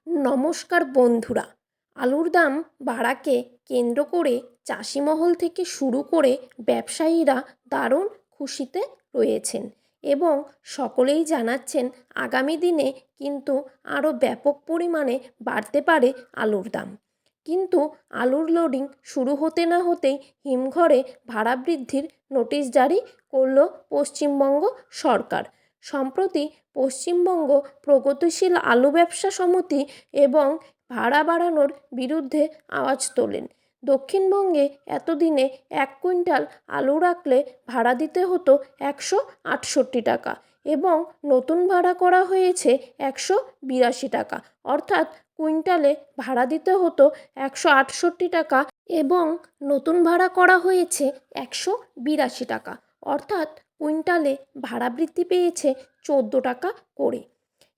নমস্কার বন্ধুরা, আলুর দাম বাড়াকে কেন্দ্র করে চাষিমহল থেকে শুরু করে ব্যবসায়ীরা দারুণ খুশিতে রয়েছেন এবং সকলেই জানাচ্ছেন আগামী দিনে কিন্তু আরও ব্যাপক পরিমাণে বাড়তে পারে আলুর দাম। কিন্তু আলুর লোডিং শুরু হতে না হতেই হিমঘরে ভাড়া বৃদ্ধির নোটিশ জারি করল পশ্চিমবঙ্গ সরকার। সম্প্রতি পশ্চিমবঙ্গ প্রগতিশীল আলু ব্যবসা সমিতি এবং ভাড়া বাড়ানোর বিরুদ্ধে আওয়াজ তোলেন। দক্ষিণবঙ্গে এতদিনে 1 কুইন্টাল আলু রাখলে ভাড়া দিতে হতো 168 টাকা এবং নতুন ভাড়া করা হয়েছে 182 টাকা, অর্থাৎ কুইন্টালে ভাড়া দিতে হতো 168 টাকা এবং নতুন ভাড়া করা হয়েছে 182 টাকা, অর্থাৎ কুইন্টালে ভাড়া বৃদ্ধি পেয়েছে 14 টাকা করে।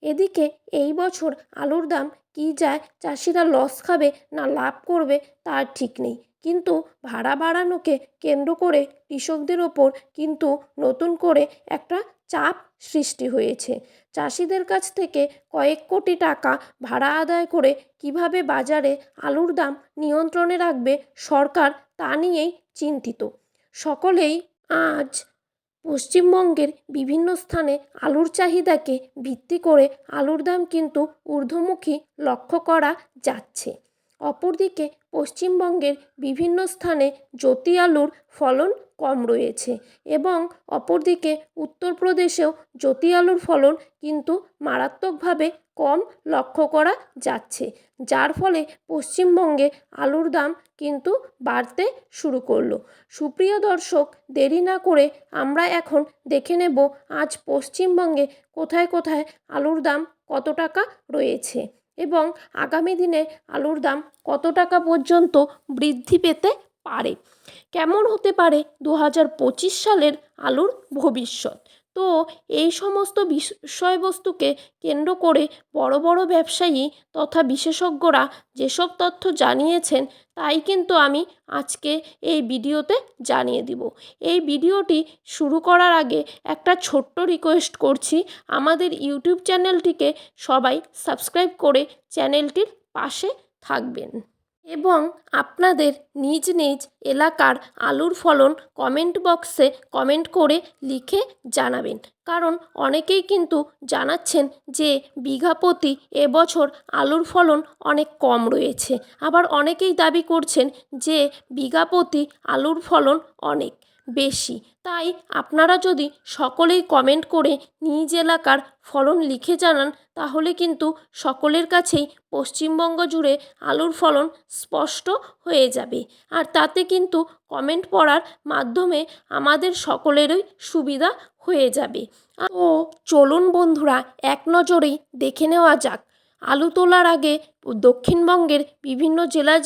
এদিকে এই বছর আলুর দাম কী যায়, চাষিরা লস খাবে না লাভ করবে তার ঠিক নেই, কিন্তু ভাড়া বাড়ানোকে কেন্দ্র করে কৃষকদের ওপর কিন্তু নতুন করে একটা চাপ সৃষ্টি হয়েছে। চাষিদের কাছ থেকে কয়েক কোটি টাকা ভাড়া আদায় করে কিভাবে বাজারে আলুর দাম নিয়ন্ত্রণে রাখবে সরকার, তা নিয়েই চিন্তিত সকলেই। আজ পশ্চিমবঙ্গের বিভিন্ন স্থানে আলুর চাহিদাকে ভিত্তি করে আলুর দাম কিন্তু ঊর্ধ্বমুখী লক্ষ্য করা যাচ্ছে। অপরদিকে পশ্চিমবঙ্গের বিভিন্ন স্থানে জ্যোতি আলুর ফলন কম রয়েছে এবং অপরদিকে উত্তরপ্রদেশেও জ্যোতি আলুর ফলন কিন্তু মারাত্মকভাবে কম লক্ষ্য করা যাচ্ছে, যার ফলে পশ্চিমবঙ্গে আলুর দাম কিন্তু বাড়তে শুরু করলো। সুপ্রিয় দর্শক, দেরি না করে আমরা এখন দেখে নেব আজ পশ্চিমবঙ্গে কোথায় কোথায় আলুর দাম কত টাকা রয়েছে এবং আগামী দিনে আলুর দাম কত টাকা পর্যন্ত বৃদ্ধি পেতে পারে। কেমন হতে পারে 2025 সালের আলুর ভবিষ্যৎ। তো এই সমস্ত বিষয়বস্তুকে কেন্দ্র করে বড় বড় ব্যবসায়ী তথা বিশেষজ্ঞরা যেসব তথ্য জানিয়েছেন তাই কিন্তু আমি আজকে এই ভিডিওতে জানিয়ে দিব। এই ভিডিওটি শুরু করার আগে একটা ছোট্ট রিকোয়েস্ট করছি, আমাদের ইউটিউব চ্যানেলটিকে সবাই সাবস্ক্রাইব করে চ্যানেলটির পাশে থাকবেন এবং আপনাদের নিজ নিজ এলাকার আলুর ফলন কমেন্ট বক্সে কমেন্ট করে লিখে জানাবেন, কারণ অনেকেই কিন্তু জানাচ্ছেন যে বিঘা প্রতি এবছর আলুর ফলন অনেক কম রয়েছে, আবার অনেকেই দাবি করছেন যে বিঘা প্রতি আলুর ফলন অনেক বেশি। তাই আপনারা যদি সকলেই কমেন্ট করে নিজ এলাকার ফলন লিখে জানান তাহলে কিন্তু সকলের কাছেই পশ্চিমবঙ্গ জুড়ে আলুর ফলন স্পষ্ট হয়ে যাবে, আর তাতে কিন্তু কমেন্ট পড়ার মাধ্যমে আমাদের সকলেরই সুবিধা হয়ে যাবে। তো চলুন বন্ধুরা এক নজরেই দেখে নেওয়া যাক। আলু তোলার আগে দক্ষিণবঙ্গের বিভিন্ন জেলায়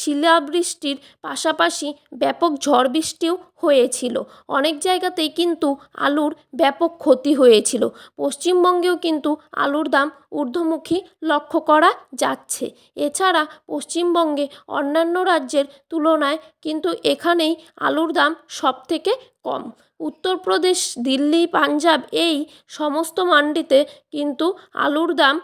শিলাবৃষ্টির পাশাপাশি ব্যাপক ঝড় বৃষ্টিও হয়েছিল। অনেক জায়গাতেই কিন্তু আলুর ব্যাপক ক্ষতি হয়েছিল। পশ্চিমবঙ্গেও কিন্তু আলুর দাম ঊর্ধ্বমুখী লক্ষ্য করা যাচ্ছে। এছাড়া পশ্চিমবঙ্গে অন্যান্য রাজ্যের তুলনায় কিন্তু এখানেই আলুর দাম সবথেকে কম। উত্তরপ্রদেশ, দিল্লি, পাঞ্জাব এই সমস্ত মান্ডিতে কিন্তু আলুর দাম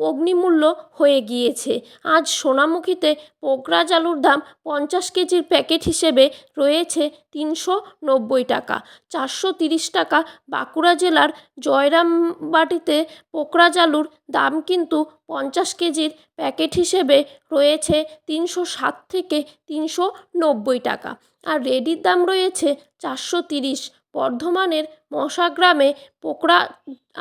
অগ্নিমূল্য হয়ে গিয়েছে। আজ সোনামুখীতে পোকরাজ আলুর দাম 50 কেজির প্যাকেট হিসেবে রয়েছে 390 টাকা। 430 টাকা বাঁকুড়া জেলার জয়রামবাটিতে পোকরাজ আলুর দাম কিন্তু 50 কেজির প্যাকেট হিসেবে রয়েছে 360 থেকে 390 টাকা। আর রেডির দাম রয়েছে 430। বর্ধমানের মশাগ্রামে পোকরা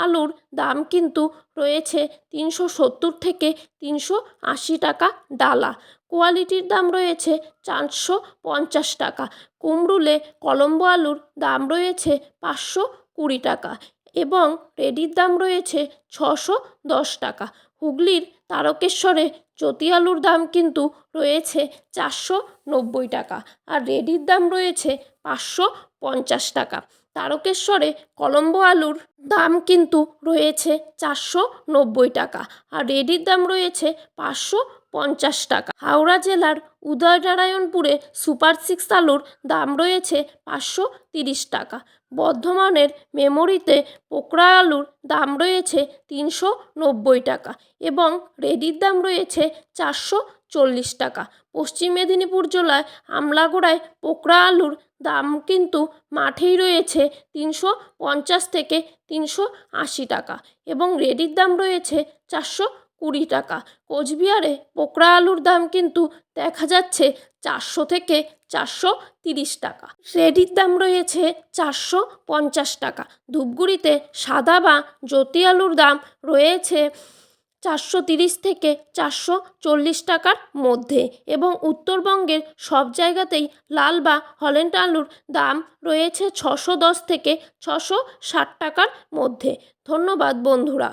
আলুর দাম কিন্তু রয়েছে 370 থেকে 380 টাকা ডালা। কোয়ালিটির দাম রয়েছে 450 টাকা। কুমরুলে কলম্বো আলুর দাম রয়েছে 520 টাকা এবং রেডির দাম রয়েছে 610 টাকা। হুগলির তারকেশ্বরে জ্যোতি আলুর দাম কিন্তু রয়েছে 490 টাকা আর রেডির দাম রয়েছে 550 টাকা। তারকেশ্বরে কলম্বো আলুর দাম কিন্তু রয়েছে 490 টাকা আর রেডির দাম রয়েছে 550 টাকা। হাওড়া জেলার উদয়নারায়ণপুরে সুপার 6 আলুর দাম রয়েছে 530 টাকা। বর্ধমানের মেমোরিতে পোকরা আলুর দাম রয়েছে 390 টাকা এবং রেডির দাম রয়েছে 440 টাকা। পশ্চিম মেদিনীপুর জেলায় আমলাগোড়ায় পোকরা আলুর দাম কিন্তু মাঠেই রয়েছে 350 থেকে 380 টাকা এবং রেডির দাম রয়েছে 420 টাকা। কোচবিহারে পোকরা আলুর দাম কিন্তু দেখা যাচ্ছে 400 থেকে 430 টাকা। রেডির দাম রয়েছে 450 টাকা। ধূপগুড়িতে সাদা বা জ্যোতি আলুর দাম রয়েছে 430 থেকে 440 টাকার মধ্যে এবং উত্তরবঙ্গের সব জায়গাতেই লাল বা হল্যান্ড আলুর দাম রয়েছে 610 থেকে 660 টাকার মধ্যে। ধন্যবাদ বন্ধুরা।